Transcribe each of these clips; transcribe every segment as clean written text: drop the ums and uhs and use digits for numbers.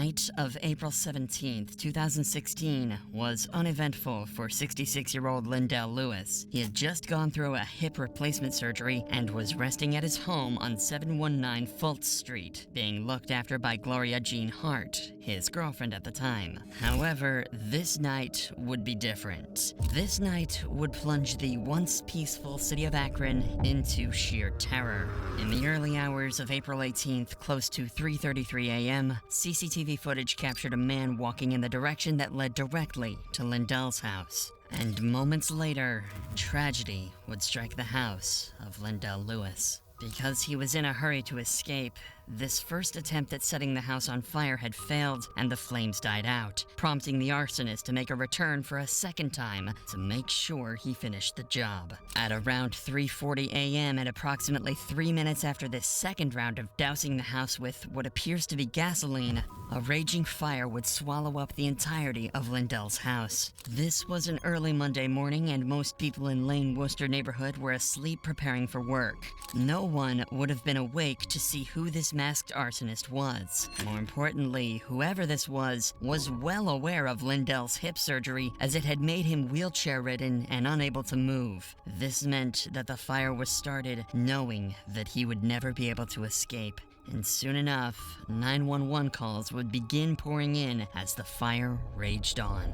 night of April 17th, 2016 was uneventful for 66-year-old Lindell Lewis. He had just gone through a hip replacement surgery and was resting at his home on 719 Fultz Street, being looked after by Gloria Jean Hart, his girlfriend at the time. However, this night would be different. This night would plunge the once peaceful city of Akron into sheer terror. In the early hours of April 18th, close to 3:33 a.m., CCTV footage captured a man walking in the direction that led directly to Lindell's house. And moments later, tragedy would strike the house of Lindell Lewis. Because he was in a hurry to escape, this first attempt at setting the house on fire had failed, and the flames died out, prompting the arsonist to make a return for a second time to make sure he finished the job. At around 3:40 a.m. and approximately 3 minutes after this second round of dousing the house with what appears to be gasoline, a raging fire would swallow up the entirety of Lindell's house. This was an early Monday morning, and most people in Lane Worcester neighborhood were asleep preparing for work. No one would have been awake to see who this masked arsonist was. More importantly, whoever this was well aware of Lindell's hip surgery, as it had made him wheelchair-ridden and unable to move. This meant that the fire was started knowing that he would never be able to escape. And soon enough, 911 calls would begin pouring in as the fire raged on.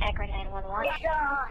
Akron 911.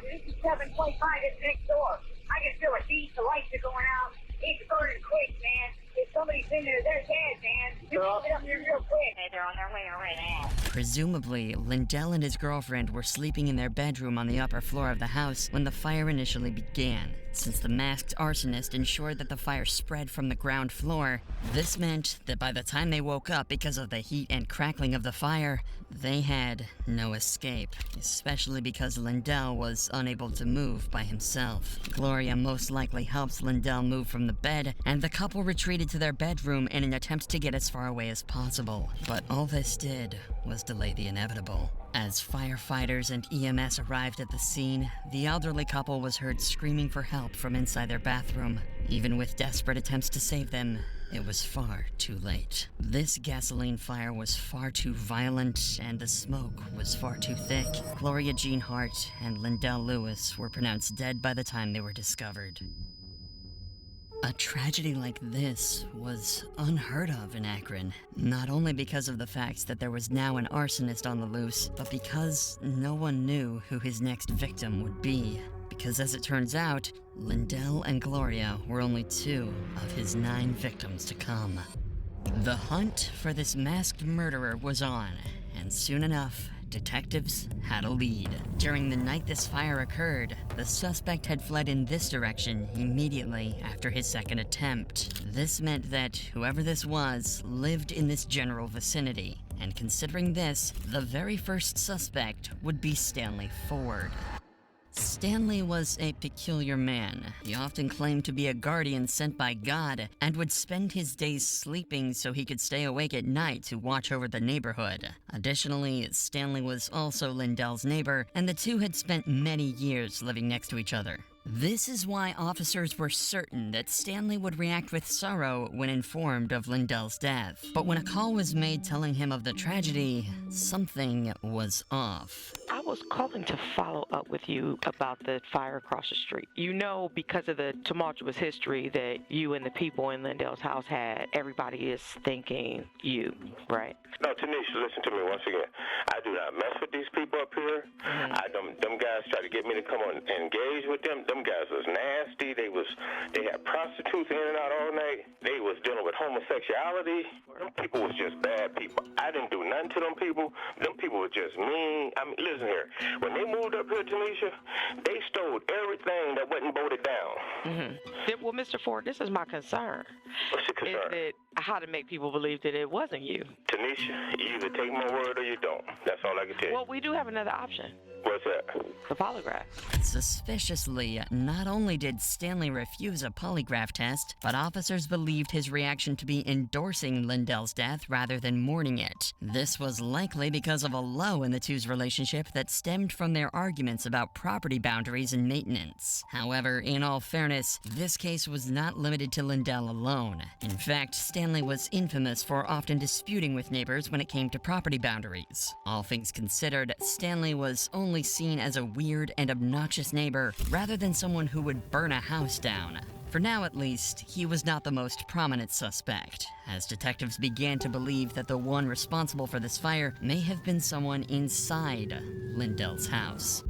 This is 725, it's next door. I can feel a heat, the lights are going out. It's burning quick, man. If somebody's in there, they're dead, man. You can get up here real quick. Hey, they're on their way right now. Presumably, Lindell and his girlfriend were sleeping in their bedroom on the upper floor of the house when the fire initially began. Since the masked arsonist ensured that the fire spread from the ground floor, this meant that by the time they woke up because of the heat and crackling of the fire, they had no escape, especially because Lindell was unable to move by himself. Gloria most likely helped Lindell move from the bed, and the couple retreated to their bedroom in an attempt to get as far away as possible. But all this did was delay the inevitable. As firefighters and EMS arrived at the scene, the elderly couple was heard screaming for help from inside their bathroom. Even with desperate attempts to save them, it was far too late. This gasoline fire was far too violent, and the smoke was far too thick. Gloria Jean Hart and Lindell Lewis were pronounced dead by the time they were discovered. A tragedy like this was unheard of in Akron, not only because of the fact that there was now an arsonist on the loose, but because no one knew who his next victim would be. Because as it turns out, Lindell and Gloria were only 2 of his 9 victims to come. The hunt for this masked murderer was on, and soon enough, detectives had a lead. During the night this fire occurred, the suspect had fled in this direction immediately after his second attempt. This meant that whoever this was lived in this general vicinity, and considering this, the very first suspect would be Stanley Ford. Stanley was a peculiar man. He often claimed to be a guardian sent by God and would spend his days sleeping so he could stay awake at night to watch over the neighborhood. Additionally, Stanley was also Lindell's neighbor, and the two had spent many years living next to each other. This is why officers were certain that Stanley would react with sorrow when informed of Lindell's death. But when a call was made telling him of the tragedy, something was off. I was calling to follow up with you about the fire across the street. You know, because of the tumultuous history that you and the people in Lindell's house had, everybody is thinking you, right? No, Tanisha, listen to me once again. I do not mess with these people up here. Them guys try to get me to come on and engage with them. Them guys was nasty. They had prostitutes in and out all night. They was dealing with homosexuality. Them people was just bad people. I didn't do nothing to them people. Them people were just mean. I mean, listen here. When they moved up here, Tanisha, they stole everything that wasn't bolted down. Well, Mr. Ford, this is my concern. What's your concern? Is that how to make people believe that it wasn't you? Tanisha, you either take my word or you don't. That's all I can tell you. Well, we do have another option. What's that? The polygraph. Suspiciously, not only did Stanley refuse a polygraph test, but officers believed his reaction to be endorsing Lindell's death rather than mourning it. This was likely because of a lull in the two's relationship that stemmed from their arguments about property boundaries and maintenance. However, in all fairness, this case was not limited to Lindell alone. In fact, Stanley was infamous for often disputing with neighbors when it came to property boundaries. All things considered, Stanley was only seen as a weird and obnoxious neighbor rather than someone who would burn a house down. For now, at least, he was not the most prominent suspect, as detectives began to believe that the one responsible for this fire may have been someone inside Lindell's house.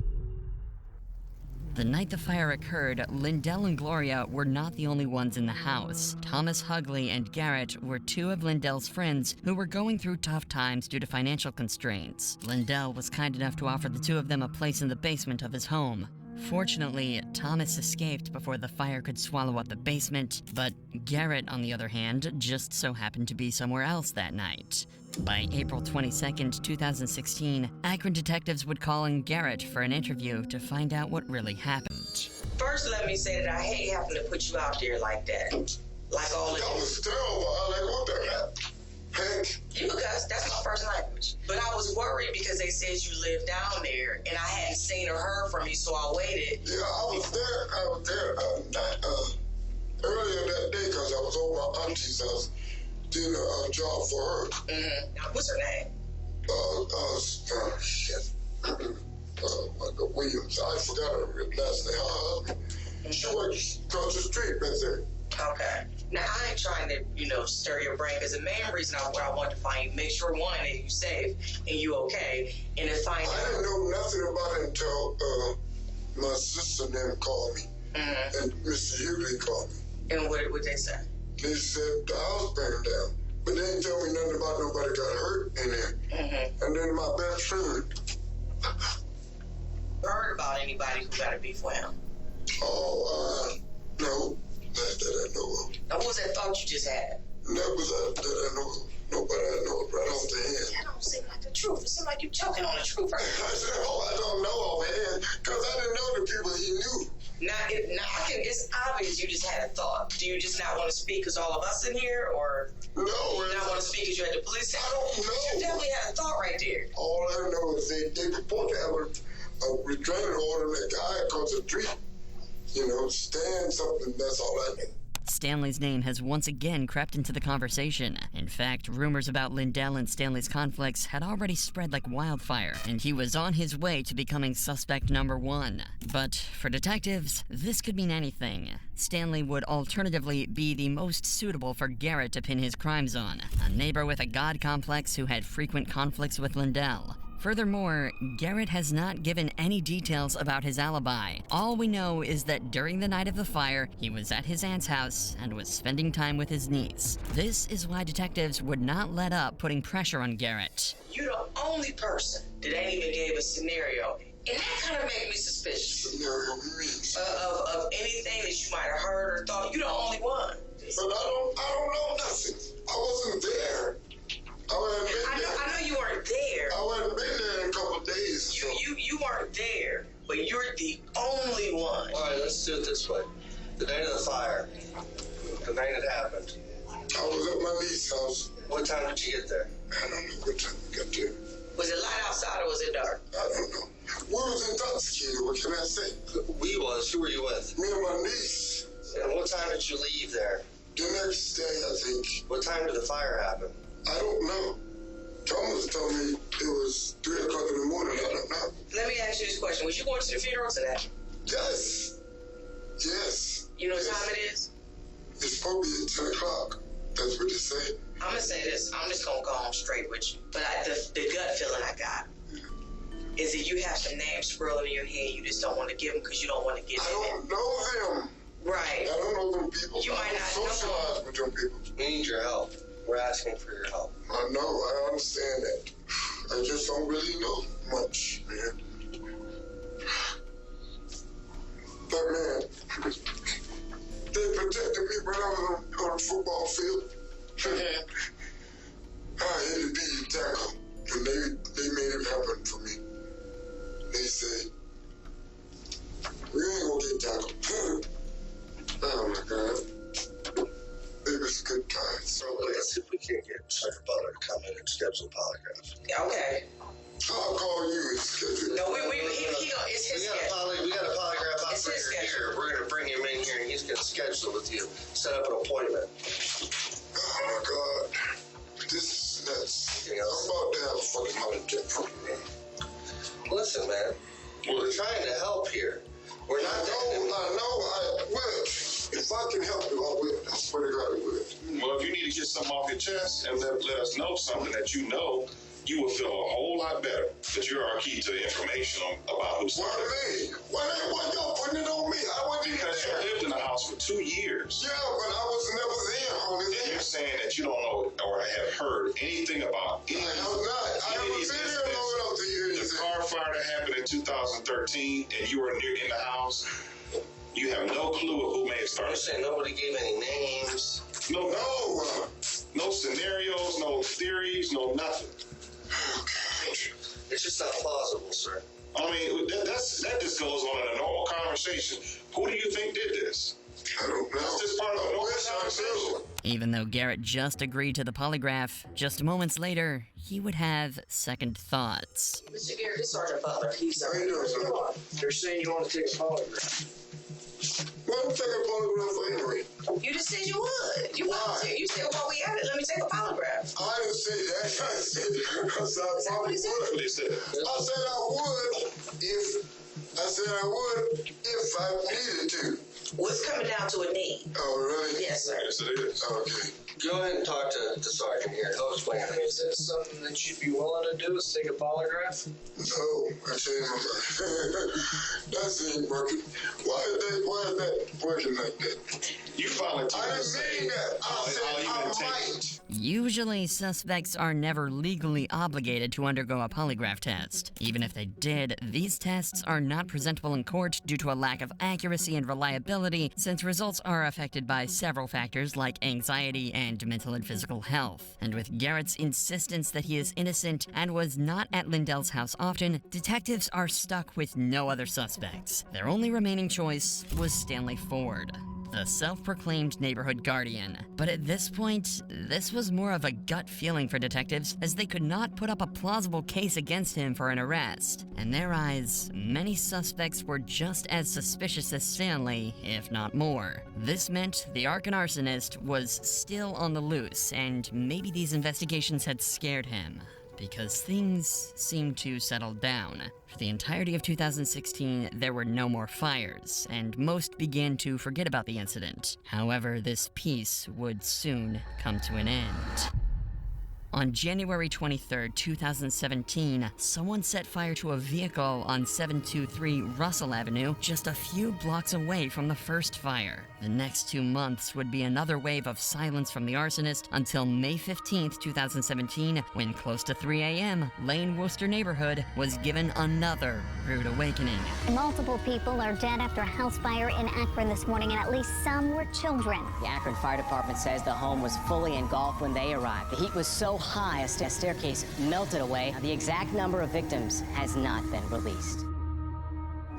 The night the fire occurred, Lindell and Gloria were not the only ones in the house. Thomas Hugley and Garrett were two of Lindell's friends who were going through tough times due to financial constraints. Lindell was kind enough to offer the two of them a place in the basement of his home. Fortunately, Thomas escaped before the fire could swallow up the basement, but Garrett, on the other hand, just so happened to be somewhere else that night. By April 22nd, 2016, Akron detectives would call in Garrett for an interview to find out what really happened. First, let me say that I hate having to put you out there like that. Like all of That you. was terrible. Like, what the hell? Heck, You cuss, that's my first language. But I was worried because they said you lived down there, and I hadn't seen or heard from you, so I waited. yeah, I was there earlier that day because I was over my auntie's house doing a job for her. Mm-hmm. Now, what's her name? Shit. Williams. I forgot her last name. Her husband. She works across the street back there. Okay. Now, I ain't trying to, stir your brain, because the main reason I wanted to find you, make sure, one, that you safe and you okay, and to find I didn't know nothing about it until my sister then called me. Mm-hmm. And Mr. Hughley called me. And what they say? They said the house burned down. But they didn't tell me nothing about nobody got hurt in there. Mm-hmm. And then my best friend, Heard about anybody who got a beef with him? no, that I know of. Now, what was that thought you just had? That was that I know of. Nobody I know of right off the hand. That don't seem like the truth. It seems like you're choking on the truth right now. I said, I don't know offhand because I didn't know the people he knew. It's obvious you just had a thought. Do you just not want to speak because all of us in here, or No, you not want to speak because you're at the police station? I don't know. You definitely had a thought right there. All I know is they report to have a restraining order that guy across the street, stand something. That's all I know. Stanley's name has once again crept into the conversation. In fact, rumors about Lindell and Stanley's conflicts had already spread like wildfire, and he was on his way to becoming suspect number one. But for detectives, this could mean anything. Stanley would alternatively be the most suitable for Garrett to pin his crimes on, a neighbor with a god complex who had frequent conflicts with Lindell. Furthermore, Garrett has not given any details about his alibi. All we know is that during the night of the fire, he was at his aunt's house and was spending time with his niece. This is why detectives would not let up putting pressure on Garrett. You're the only person that ain't even gave a scenario, and that kind of made me suspicious. Scenario means. Of anything that you might have heard or thought. You're the only one. But I don't know nothing. I wasn't there. I know you weren't there. I wasn't been there in a couple of days. You weren't there, but you're the only one. All right, let's do it this way. The night of the fire, the night it happened, I was at my niece's house. what time did you get there? I don't know what time we got there. Was it light outside or was it dark? I don't know. We was intoxicated, what can I say? Who were you with? Me and my niece. And what time did you leave there? The next day, I think. What time did the fire happen? I don't know. Thomas told me it was 3 o'clock in the morning. I don't know. Let me ask you this question. Was you going to the funeral today? Yes. You know what time it is? It's supposed to be at 10 o'clock. That's what they say. I'm going to say this. I'm just going to go home straight with you. But the gut feeling I got is that you have some names swirling in your head. You just don't want to give them because you don't want to get I them. don't know them. Right. I don't know them people. You might not know socialize with them people. We need your help. We're asking for your help. I know. I understand that. I just don't really know much, man. But, man, they protected me when I was on the football field. I hated to be tackled, and they made it happen for me. They said, can schedule with you. Set up an appointment. Oh my God. This is nuts. I'm about to have a fucking heart attack, man. Listen, man. We're trying to help here. We're not. I will. If I can help you, I will. I swear to God, I will. Well, if you need to get something off your chest and let us know something that you know, you will feel a whole lot better that you're our key to the information about who's. Why me? Why y'all putting it on me? I wasn't even because there. you lived in the house for 2 years. Yeah, but I was never there on this. And you're saying that you don't know or have heard anything about any. I have not. I haven't been here long enough to hear the anything. car fire that happened in 2013, and you were in the house. You have no clue of who may have started. You're saying nobody gave any names. No scenarios, no theories, no nothing. It's just not plausible, sir. I mean, that just goes on in a normal conversation. Who do you think did this? I don't know. That's just part of a normal conversation. Even though Garrett just agreed to the polygraph, just moments later, he would have second thoughts. Mr. Garrett, this Sergeant Butler. He's How you doing, sir? They're saying you want to take a polygraph. Why don't you take a polygraph for anyway? You just said you would. You volunteered. You said, while we at it, let me take a polygraph. I didn't say that. I said Is that what he said? That's what he said. I said I would if I needed to. What's coming down to a need? Oh, really? Yes, sir. Yes, it is. Okay. Go ahead and talk to the sergeant here. He'll explain things. Is that something that you'd be willing to do, is take a polygraph? No, I changed my mind. That ain't working. Why is that working like that? You finally told I us didn't mean that. I said I might. Usually, suspects are never legally obligated to undergo a polygraph test. Even if they did, these tests are not presentable in court due to a lack of accuracy and reliability, since results are affected by several factors like anxiety and mental and physical health. And with Garrett's insistence that he is innocent and was not at Lindell's house often, detectives are stuck with no other suspects. Their only remaining choice was Stanley Ford, the self-proclaimed neighborhood guardian. But at this point, this was more of a gut feeling for detectives, as they could not put up a plausible case against him for an arrest. In their eyes, many suspects were just as suspicious as Stanley, if not more. This meant the Akron arsonist was still on the loose, and maybe these investigations had scared him, because things seemed to settle down. For the entirety of 2016, there were no more fires, and most began to forget about the incident. However, this peace would soon come to an end. On January 23, 2017, someone set fire to a vehicle on 723 Russell Avenue, just a few blocks away from the first fire. The next 2 months would be another wave of silence from the arsonist until May 15, 2017, when close to 3 a.m., Lane Worcester neighborhood was given another rude awakening. Multiple people are dead after a house fire in Akron this morning, and at least some were children. The Akron Fire Department says the home was fully engulfed when they arrived. The heat was so high, a staircase melted away. The exact number of victims has not been released.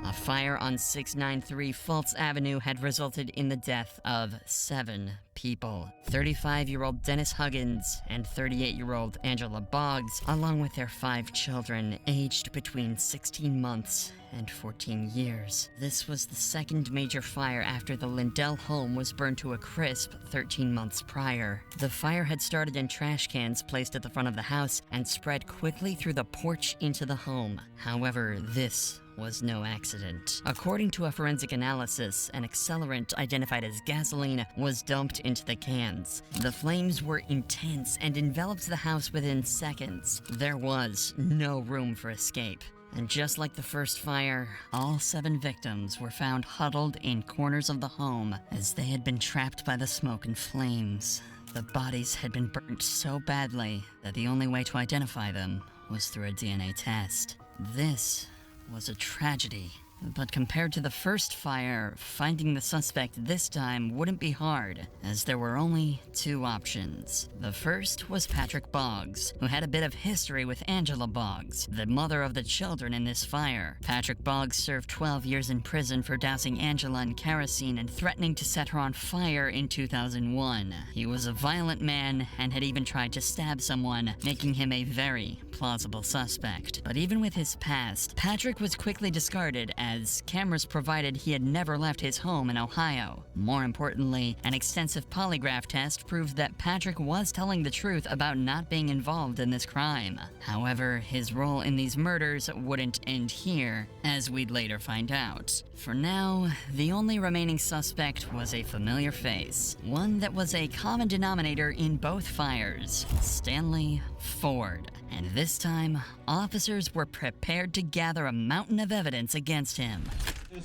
A fire on 693 Fultz Avenue had resulted in the death of 7 people. 35-year-old Dennis Huggins and 38-year-old Angela Boggs, along with their 5 children, aged between 16 months and 14 years. This was the second major fire after the Lindell home was burned to a crisp 13 months prior. The fire had started in trash cans placed at the front of the house and spread quickly through the porch into the home. However, this was no accident. According to a forensic analysis, an accelerant identified as gasoline was dumped into the cans. The flames were intense and enveloped the house within seconds. There was no room for escape. And just like the first fire, all 7 victims were found huddled in corners of the home as they had been trapped by the smoke and flames. The bodies had been burnt so badly that the only way to identify them was through a DNA test. This was a tragedy. But compared to the first fire, finding the suspect this time wouldn't be hard, as there were only 2 options. The first was Patrick Boggs, who had a bit of history with Angela Boggs, the mother of the children in this fire. Patrick Boggs served 12 years in prison for dousing Angela in kerosene and threatening to set her on fire in 2001. He was a violent man and had even tried to stab someone, making him a very plausible suspect. But even with his past, Patrick was quickly discarded as cameras provided he had never left his home in Ohio. More importantly, an extensive polygraph test proved that Patrick was telling the truth about not being involved in this crime. However, his role in these murders wouldn't end here, as we'd later find out. For now, the only remaining suspect was a familiar face, one that was a common denominator in both fires: Stanley Ford. And this time, officers were prepared to gather a mountain of evidence against him.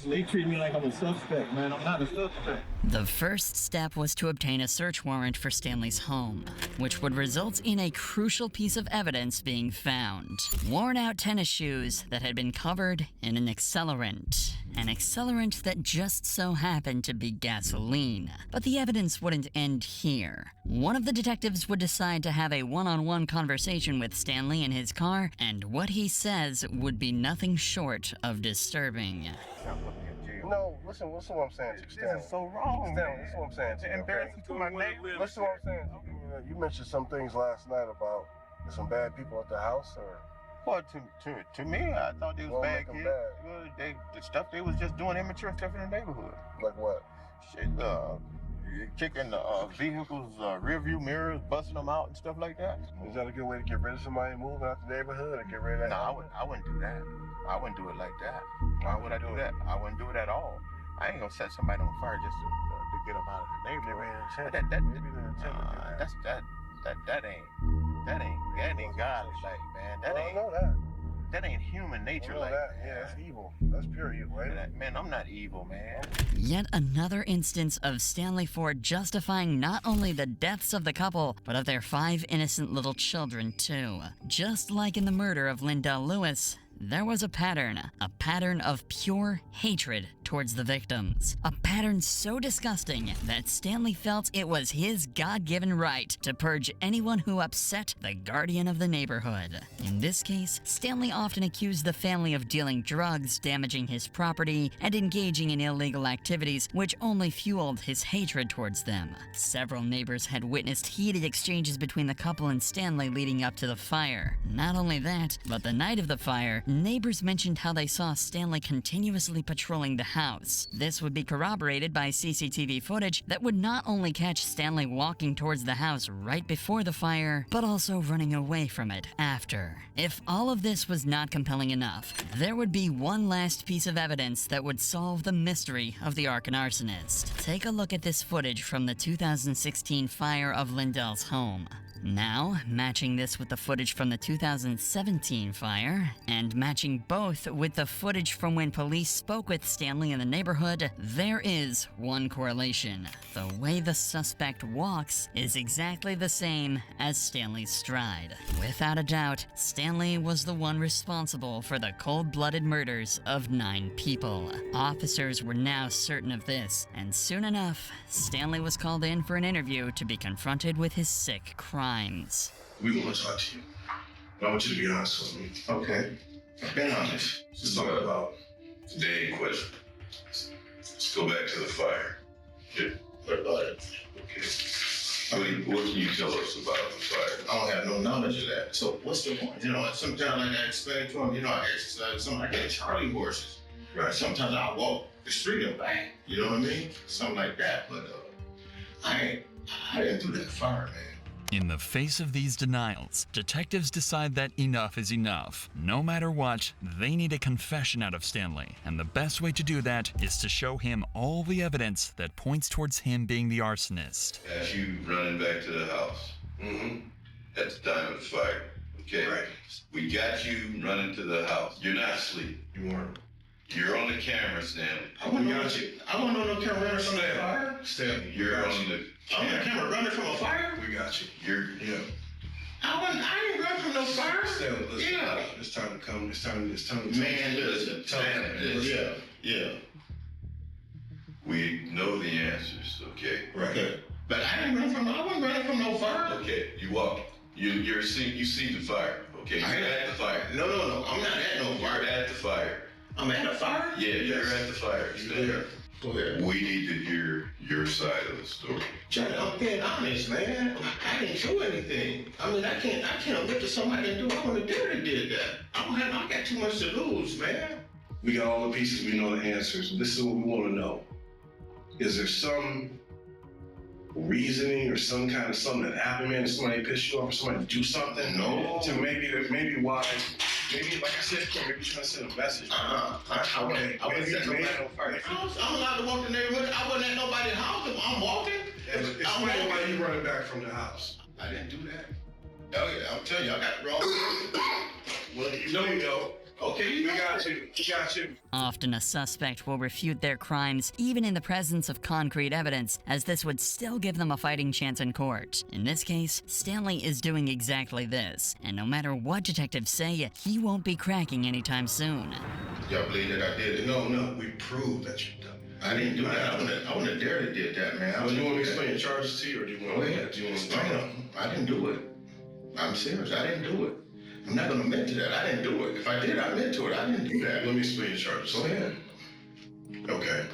They treat me like I'm a suspect, man. I'm not a suspect. The first step was to obtain a search warrant for Stanley's home, which would result in a crucial piece of evidence being found: worn-out tennis shoes that had been covered in an accelerant. An accelerant that just so happened to be gasoline. But the evidence wouldn't end here. One of the detectives would decide to have a one-on-one conversation with Stanley in his car, and what he says would be nothing short of disturbing. No, listen what I'm saying to you, Stanley. This is so wrong, Stanley, listen what I'm saying to you. Embarrassing to my neighbors. Listen what I'm saying to you. You mentioned some things last night about some bad people at the house, or... Well, to me, I thought they was bad kids. The stuff they was just doing immature stuff in the neighborhood. Like what? Shit, kicking the vehicles' rear view mirrors, busting them out and stuff like that. Is that a good way to get rid of somebody moving out the neighborhood or get rid of that? No, I wouldn't do that. I wouldn't do it like that. Why would I do that? I wouldn't do it at all. I ain't gonna set somebody on fire just to get them out of the neighborhood. That ain't godly, like, man. That ain't human nature, like that. Yeah, that's evil. That's pure evil, right? Man, I'm not evil, man. Yet another instance of Stanley Ford justifying not only the deaths of the couple, but of their 5 innocent little children, too. Just like in the murder of Lindell Lewis, there was a pattern of pure hatred towards the victims. A pattern so disgusting that Stanley felt it was his God-given right to purge anyone who upset the guardian of the neighborhood. In this case, Stanley often accused the family of dealing drugs, damaging his property, and engaging in illegal activities, which only fueled his hatred towards them. Several neighbors had witnessed heated exchanges between the couple and Stanley leading up to the fire. Not only that, but the night of the fire, neighbors mentioned how they saw Stanley continuously patrolling the house. This would be corroborated by CCTV footage that would not only catch Stanley walking towards the house right before the fire, but also running away from it after. If all of this was not compelling enough, there would be one last piece of evidence that would solve the mystery of the Akron arsonist. Take a look at this footage from the 2016 fire of Lindell's home. Now, matching this with the footage from the 2017 fire, and matching both with the footage from when police spoke with Stanley in the neighborhood, there is one correlation. The way the suspect walks is exactly the same as Stanley's stride. Without a doubt, Stanley was the one responsible for the cold-blooded murders of 9 people. Officers were now certain of this, and soon enough, Stanley was called in for an interview to be confronted with his sick crimes. We want to talk to you. I want you to be honest with me. Okay. I've been honest. Let's talk about the day in question. Let's go back to the fire. Okay. What about it? Okay. What can you tell us about the fire? I don't have no knowledge of that. So what's the point? You know, sometimes like I explain to them, I exercise, sometimes I get Charlie horses. Right. Sometimes I walk the street and back. You know what I mean? Something like that. But I didn't do that fire, man. In the face of these denials, detectives decide that enough is enough. No matter what, they need a confession out of Stanley, and the best way to do that is to show him all the evidence that points towards him being the arsonist. As you running back to the house. Mm-hmm. At the time of the fire. Okay. Right. We got you running to the house. You're not asleep. You weren't. You're on the camera, Stanley. I wouldn't know no camera running from the fire. Stanley, you're on the camera running from a fire? We got you. I didn't run from no fire. Stanley, listen. Yeah. It's time to come. It's time to man, listen. Stanley, yeah. We know the answers, okay? Right. Okay. But I wasn't running from no fire. Okay, you walked. You see the fire, okay? You're at the fire. No. I'm not at no fire. You're at the fire. I'm at a fire? Yeah, you're at the fire. Stay there. Go ahead. We need to hear your side of the story. Johnny, I'm being honest, man. I didn't do anything. I mean, I can't look to somebody and do what I want to do that did that. I got too much to lose, man. We got all the pieces, we know the answers. This is what we want to know. Is there some reasoning or some kind of something that happened, man? Did somebody piss you off or somebody do something? No. To maybe why, maybe like I said, maybe trying to send a message. I wouldn't set nobody on fire. I'm allowed to walk the neighborhood. I wasn't at nobody's house. I'm walking. Explain why you running back from the house. I didn't do that. Oh yeah, I'm telling you, I got it wrong. Well, you know you know. Okay, we got you. We got you. Often a suspect will refute their crimes even in the presence of concrete evidence, as this would still give them a fighting chance in court. In this case, Stanley is doing exactly this, and no matter what detectives say, he won't be cracking anytime soon. Y'all believe that I did it? No, we proved that you done it. I didn't do that. I wouldn't have dared to did that, man. Well, you want me to explain your charges to you, or do you want to explain them? I didn't do it. I'm serious. I didn't do it. I'm not going to admit to that. I didn't do it. If I did, I admit to it. I didn't do that. Let me explain your charges. Go ahead. Okay.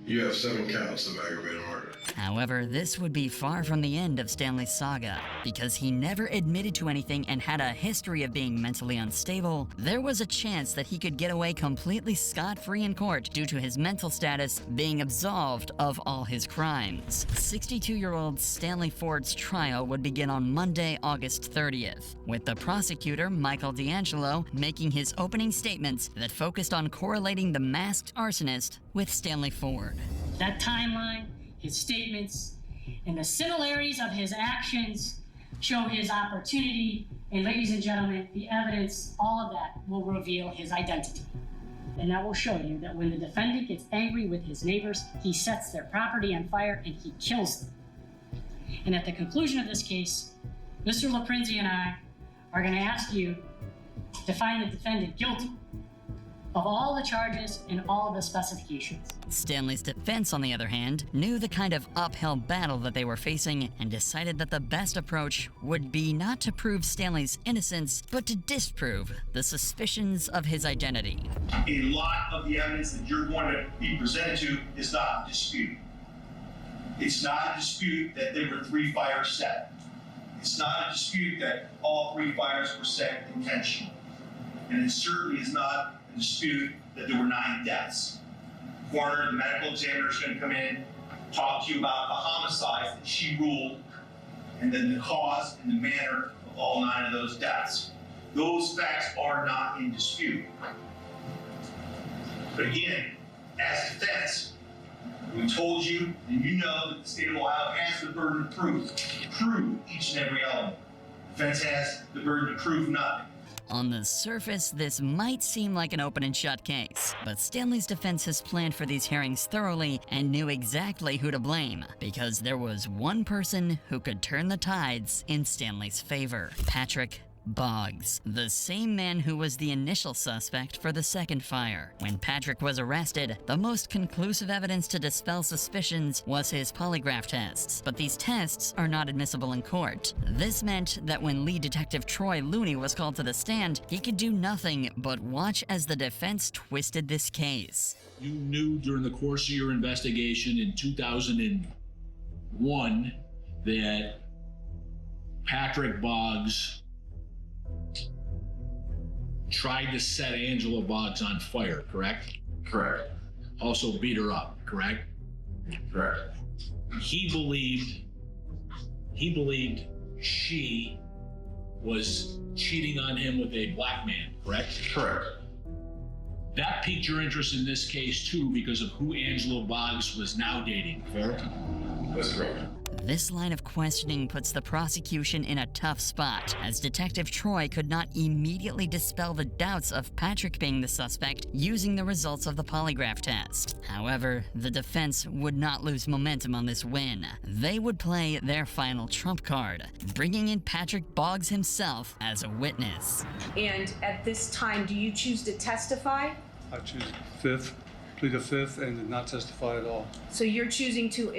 You have 7 counts of aggravated murder. However, this would be far from the end of Stanley's saga. Because he never admitted to anything and had a history of being mentally unstable, there was a chance that he could get away completely scot-free in court due to his mental status being absolved of all his crimes. 62-year-old Stanley Ford's trial would begin on Monday, August 30th, with the prosecutor, Michael D'Angelo, making his opening statements that focused on correlating the masked arsonist with Stanley Ford. That timeline, his statements, and the similarities of his actions show his opportunity, and ladies and gentlemen, the evidence, all of that will reveal his identity. And that will show you that when the defendant gets angry with his neighbors, he sets their property on fire and he kills them. And at the conclusion of this case, Mr. LaPrinzi and I are going to ask you to find the defendant guilty of all the charges and all of the specifications. Stanley's defense, on the other hand, knew the kind of uphill battle that they were facing and decided that the best approach would be not to prove Stanley's innocence, but to disprove the suspicions of his identity. A lot of the evidence that you're going to be presented to is not a dispute. It's not a dispute that there were 3 fires set. It's not a dispute that all 3 fires were set intentionally. And it certainly is not a dispute that there were 9 deaths. The coroner, the medical examiner is going to come in, talk to you about the homicides that she ruled, and then the cause and the manner of all 9 of those deaths. Those facts are not in dispute. But again, as defense, we told you, and you know that the state of Ohio has the burden of proof to prove each and every element. Defense has the burden to prove nothing. On the surface, this might seem like an open and shut case, but Stanley's defense has planned for these hearings thoroughly and knew exactly who to blame, because there was one person who could turn the tides in Stanley's favor: Patrick Boggs, the same man who was the initial suspect for the second fire. When Patrick was arrested, the most conclusive evidence to dispel suspicions was his polygraph tests, but these tests are not admissible in court. This meant that when lead detective Troy Looney was called to the stand, he could do nothing but watch as the defense twisted this case. You knew during the course of your investigation in 2001 that Patrick Boggs tried to set Angela Boggs on fire, correct? Correct. Also beat her up, correct? Correct. He believed she was cheating on him with a black man, correct? Correct. That piqued your interest in this case too because of who Angela Boggs was now dating, fair? That's correct. This line of questioning puts the prosecution in a tough spot, as Detective Troy could not immediately dispel the doubts of Patrick being the suspect using the results of the polygraph test. However, the defense would not lose momentum on this win. They would play their final trump card, bringing in Patrick Boggs himself as a witness. And at this time, do you choose to testify? I choose plead the fifth, and not testify at all. So you're choosing to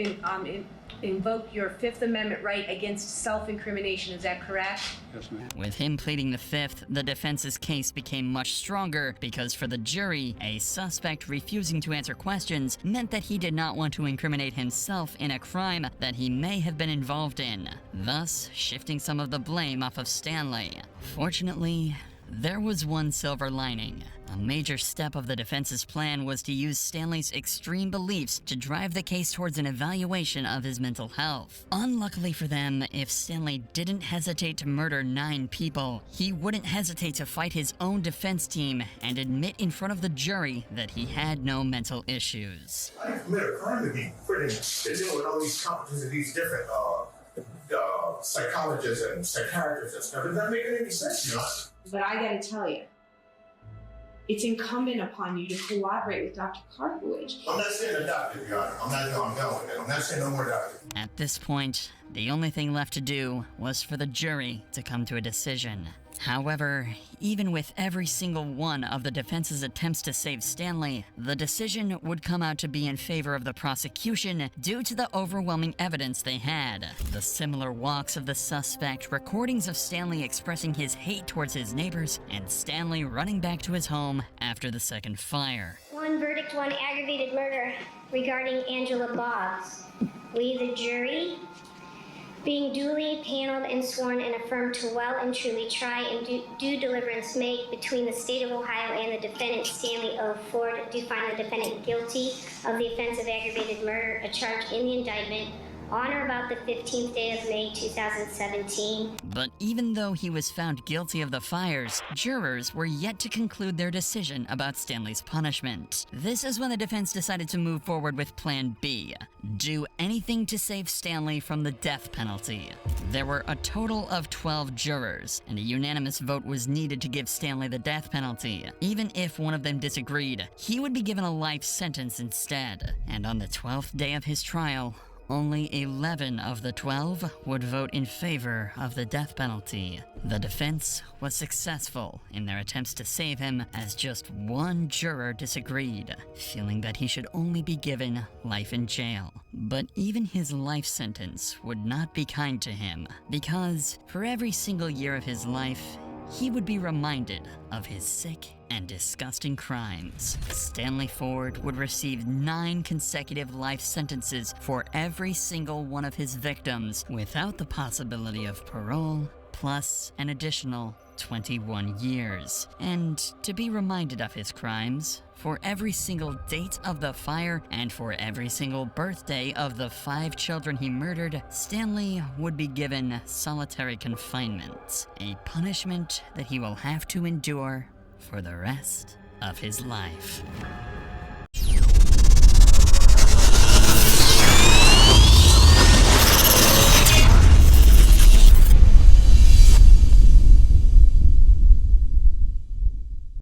invoke your Fifth Amendment right against self-incrimination, is that correct? Yes, ma'am. With him pleading the fifth, the defense's case became much stronger because for the jury, a suspect refusing to answer questions meant that he did not want to incriminate himself in a crime that he may have been involved in, thus shifting some of the blame off of Stanley. Fortunately, there was one silver lining. A major step of the defense's plan was to use Stanley's extreme beliefs to drive the case towards an evaluation of his mental health. Unluckily for them, if Stanley didn't hesitate to murder 9 people, he wouldn't hesitate to fight his own defense team and admit in front of the jury that he had no mental issues. I didn't commit a crime to be put in to deal with all these competence of these different psychologists and psychiatrists and stuff. Does that make any sense, you know? But I gotta tell you, it's incumbent upon you to cooperate with Dr. Karpowicz. I'm not saying a doctor, Your Honor. I'm done with it. I'm not saying no more doctor. At this point, the only thing left to do was for the jury to come to a decision. However, even with every single one of the defense's attempts to save Stanley, the decision would come out to be in favor of the prosecution due to the overwhelming evidence they had. The similar walks of the suspect, recordings of Stanley expressing his hate towards his neighbors, and Stanley running back to his home after the second fire. One verdict, one aggravated murder regarding Angela Boggs. We, the jury, being duly paneled and sworn and affirmed to well and truly try and do deliverance make between the state of Ohio and the defendant Stanley O. Ford, do find the defendant guilty of the offense of aggravated murder, a charge in the indictment, on or about the 15th day of May 2017. But even though he was found guilty of the fires, jurors were yet to conclude their decision about Stanley's punishment. This is when the defense decided to move forward with Plan B, do anything to save Stanley from the death penalty. There were a total of 12 jurors, and a unanimous vote was needed to give Stanley the death penalty. Even if one of them disagreed, he would be given a life sentence instead. And on the 12th day of his trial, only 11 of the 12 would vote in favor of the death penalty. The defense was successful in their attempts to save him, as just one juror disagreed, feeling that he should only be given life in jail. But even his life sentence would not be kind to him, because for every single year of his life, he would be reminded of his sick and disgusting crimes. Stanley Ford would receive 9 consecutive life sentences for every single one of his victims, without the possibility of parole, plus an additional 21 years. And to be reminded of his crimes, for every single date of the fire and for every single birthday of the 5 children he murdered, Stanley would be given solitary confinement, a punishment that he will have to endure for the rest of his life.